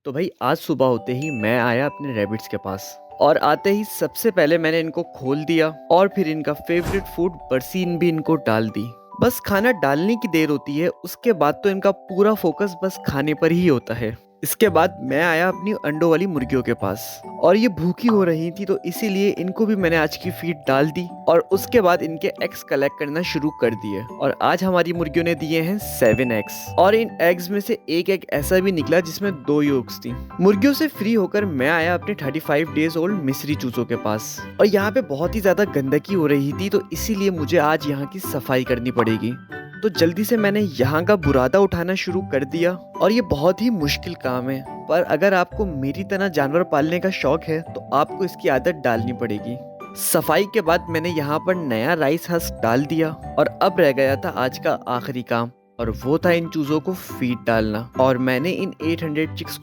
तो भाई आज सुबह होते ही मैं आया अपने रैबिट्स के पास और आते ही सबसे पहले मैंने इनको खोल दिया और फिर इनका फेवरेट फूड बरसीन भी इनको डाल दी। बस खाना डालने की देर होती है, उसके बाद तो इनका पूरा फोकस बस खाने पर ही होता है। इसके बाद मैं आया अपनी अंडों वाली मुर्गियों के पास और ये भूखी हो रही थी, तो इसीलिए इनको भी मैंने आज की फीड डाल दी और उसके बाद इनके एग्स कलेक्ट करना शुरू कर दिए। और आज हमारी मुर्गियों ने दिए हैं 7 एग्स और इन एग्स में से एक एग ऐसा भी निकला जिसमें 2 योग्स थी। मुर्गियों से फ्री होकर मैं आया अपने 35 डेज ओल्ड मिस्री चूजों के पास और यहाँ पे बहुत ही ज्यादा गंदगी हो रही थी, तो इसीलिए मुझे आज यहाँ की सफाई करनी पड़ेगी। तो जल्दी से मैंने यहाँ का बुरादा उठाना शुरू कर दिया और ये बहुत ही मुश्किल काम है, पर अगर आपको मेरी तरह जानवर पालने का शौक है तो आपको इसकी आदत डालनी पड़ेगी। सफाई के बाद मैंने यहाँ पर नया राइस हस्क डाल दिया और अब रह गया था आज का आखिरी काम, और वो था इन चूजों को फीड डालना। और मैंने इन 800 चिक्स